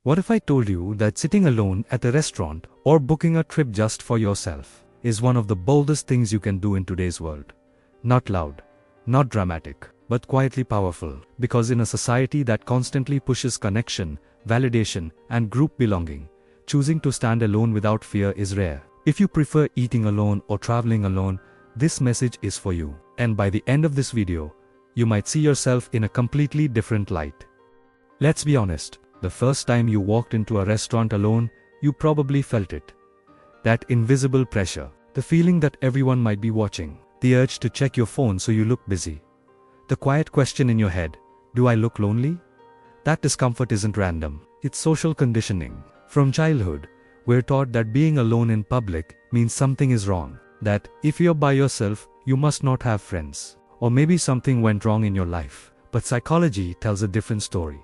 What if I told you that sitting alone at a restaurant or booking a trip just for yourself is one of the boldest things you can do in today's world? Not loud, not dramatic, but quietly powerful, because in a society that constantly pushes connection, validation, and group belonging, choosing to stand alone without fear is rare. If you prefer eating alone or traveling alone, this message is for you. And by the end of this video, you might see yourself in a completely different light. Let's be honest, the first time you walked into a restaurant alone, you probably felt it. That invisible pressure, the feeling that everyone might be watching, the urge to check your phone so you look busy. The quiet question in your head, do I look lonely? That discomfort isn't random, it's social conditioning. From childhood, we're taught that being alone in public means something is wrong, that if you're by yourself, you must not have friends, or maybe something went wrong in your life. But psychology tells a different story.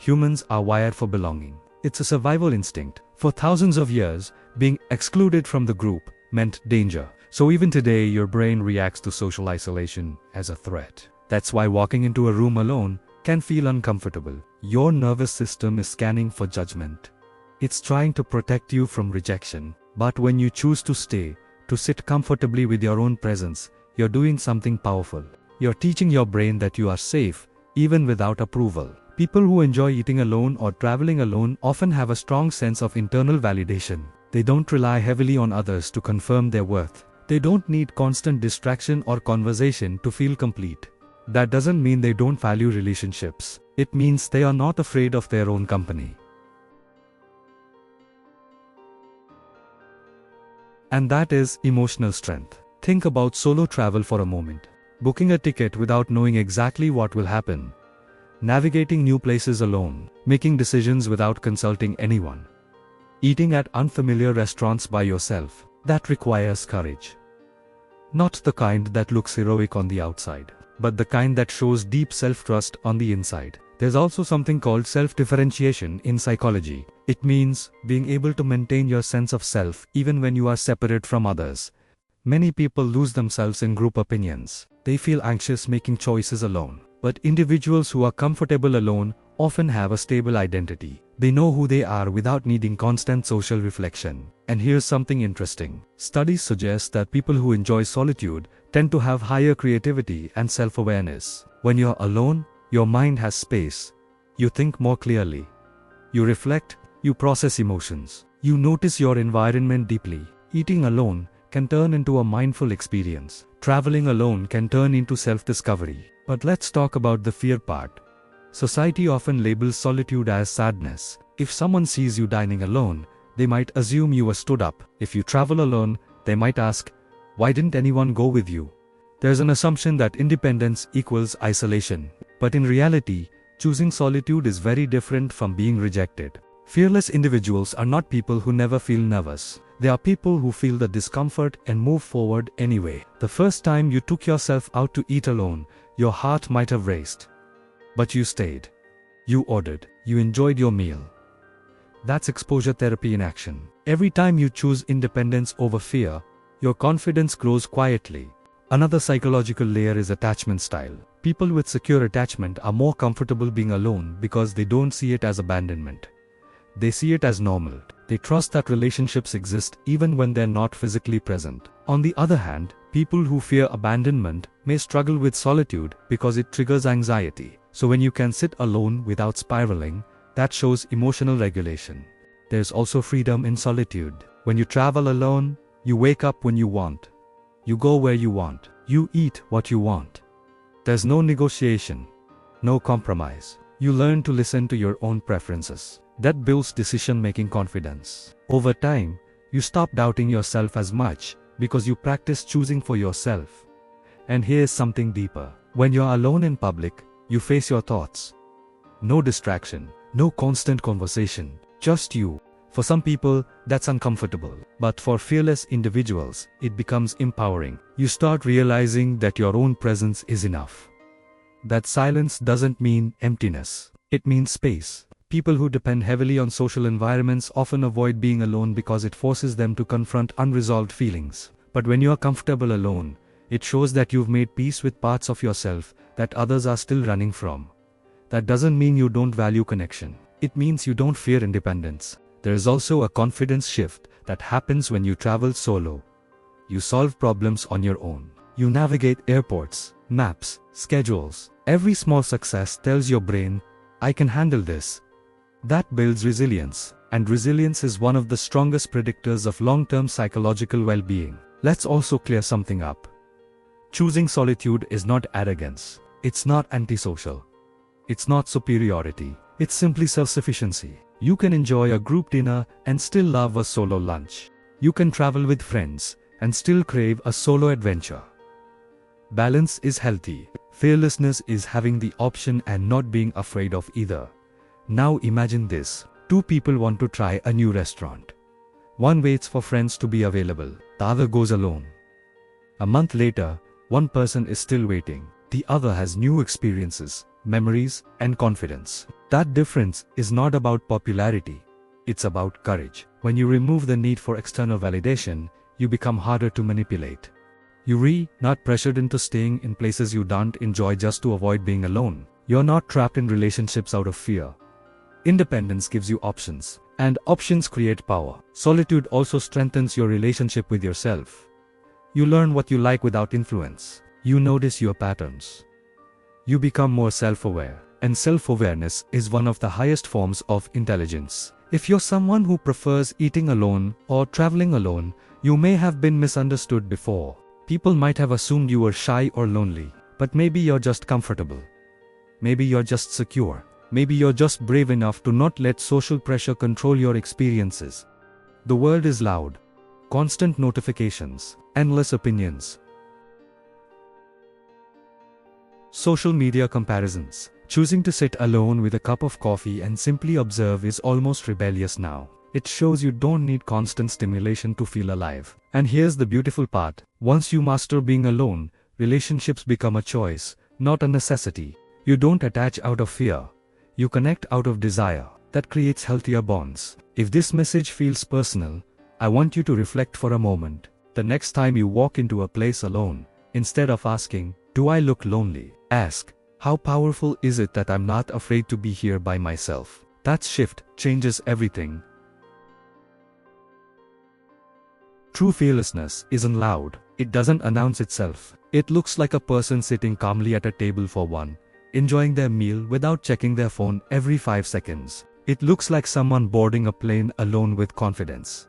Humans are wired for belonging. It's a survival instinct. For thousands of years, being excluded from the group meant danger. So even today, your brain reacts to social isolation as a threat. That's why walking into a room alone can feel uncomfortable. Your nervous system is scanning for judgment. It's trying to protect you from rejection. But when you choose to stay, to sit comfortably with your own presence, you're doing something powerful. You're teaching your brain that you are safe, even without approval. People who enjoy eating alone or traveling alone often have a strong sense of internal validation. They don't rely heavily on others to confirm their worth. They don't need constant distraction or conversation to feel complete. That doesn't mean they don't value relationships. It means they are not afraid of their own company. And that is emotional strength. Think about solo travel for a moment. Booking a ticket without knowing exactly what will happen. Navigating new places alone. Making decisions without consulting anyone. Eating at unfamiliar restaurants by yourself. That requires courage. Not the kind that looks heroic on the outside, but the kind that shows deep self-trust on the inside. There's also something called self-differentiation in psychology. It means being able to maintain your sense of self even when you are separate from others. Many people lose themselves in group opinions. They feel anxious making choices alone. But individuals who are comfortable alone often have a stable identity. They know who they are without needing constant social reflection. And here's something interesting. Studies suggest that people who enjoy solitude tend to have higher creativity and self-awareness. When you're alone, your mind has space. You think more clearly. You reflect, you process emotions. You notice your environment deeply. Eating alone can turn into a mindful experience. Traveling alone can turn into self-discovery. But let's talk about the fear part. Society often labels solitude as sadness. If someone sees you dining alone, they might assume you were stood up. If you travel alone, they might ask, why didn't anyone go with you? There's an assumption that independence equals isolation. But in reality, choosing solitude is very different from being rejected. Fearless individuals are not people who never feel nervous. They are people who feel the discomfort and move forward anyway. The first time you took yourself out to eat alone, your heart might have raced. But you stayed. You ordered. You enjoyed your meal. That's exposure therapy in action. Every time you choose independence over fear, your confidence grows quietly. Another psychological layer is attachment style. People with secure attachment are more comfortable being alone because they don't see it as abandonment. They see it as normal. They trust that relationships exist even when they're not physically present. On the other hand, people who fear abandonment may struggle with solitude because it triggers anxiety. So when you can sit alone without spiraling, that shows emotional regulation. There's also freedom in solitude. When you travel alone, you wake up when you want. You go where you want. You eat what you want. There's no negotiation, no compromise. You learn to listen to your own preferences. That builds decision-making confidence. Over time, you stop doubting yourself as much because you practice choosing for yourself. And here's something deeper. When you're alone in public, you face your thoughts. No distraction, no constant conversation, just you. For some people, that's uncomfortable. But for fearless individuals, it becomes empowering. You start realizing that your own presence is enough. That silence doesn't mean emptiness. It means space. People who depend heavily on social environments often avoid being alone because it forces them to confront unresolved feelings. But when you are comfortable alone, it shows that you've made peace with parts of yourself that others are still running from. That doesn't mean you don't value connection. It means you don't fear independence. There is also a confidence shift that happens when you travel solo. You solve problems on your own. You navigate airports, maps, schedules. Every small success tells your brain, I can handle this. That builds resilience, and resilience is one of the strongest predictors of long-term psychological well-being. Let's also clear something up. Choosing solitude is not arrogance. It's not antisocial. It's not superiority. It's simply self-sufficiency. You can enjoy a group dinner and still love a solo lunch. You can travel with friends and still crave a solo adventure. Balance is healthy. Fearlessness is having the option and not being afraid of either. Now imagine this. Two people want to try a new restaurant. One waits for friends to be available. The other goes alone. A month later, one person is still waiting. The other has new experiences, memories, and confidence. That difference is not about popularity. It's about courage. When you remove the need for external validation, you become harder to manipulate. You're not pressured into staying in places you don't enjoy just to avoid being alone. You're not trapped in relationships out of fear. Independence gives you options, and options create power. Solitude also strengthens your relationship with yourself. You learn what you like without influence. You notice your patterns. You become more self-aware, and self-awareness is one of the highest forms of intelligence. If you're someone who prefers eating alone or traveling alone, you may have been misunderstood before. People might have assumed you were shy or lonely, but maybe you're just comfortable. Maybe you're just secure. Maybe you're just brave enough to not let social pressure control your experiences. The world is loud. Constant notifications, endless opinions. Social media comparisons. Choosing to sit alone with a cup of coffee and simply observe is almost rebellious now. It shows you don't need constant stimulation to feel alive. And here's the beautiful part. Once you master being alone, relationships become a choice, not a necessity. You don't attach out of fear. You connect out of desire. That creates healthier bonds. If this message feels personal, I want you to reflect for a moment. The next time you walk into a place alone, instead of asking, do I look lonely? Ask, how powerful is it that I'm not afraid to be here by myself? That shift changes everything. True fearlessness isn't loud. It doesn't announce itself. It looks like a person sitting calmly at a table for one, enjoying their meal without checking their phone every 5 seconds. It looks like someone boarding a plane alone with confidence.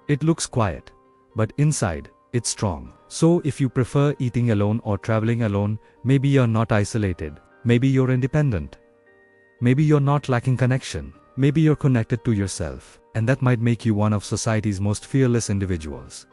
It looks quiet, but inside, it's strong. So if you prefer eating alone or traveling alone, maybe you're not isolated. Maybe you're independent. Maybe you're not lacking connection. Maybe you're connected to yourself, and that might make you one of society's most fearless individuals.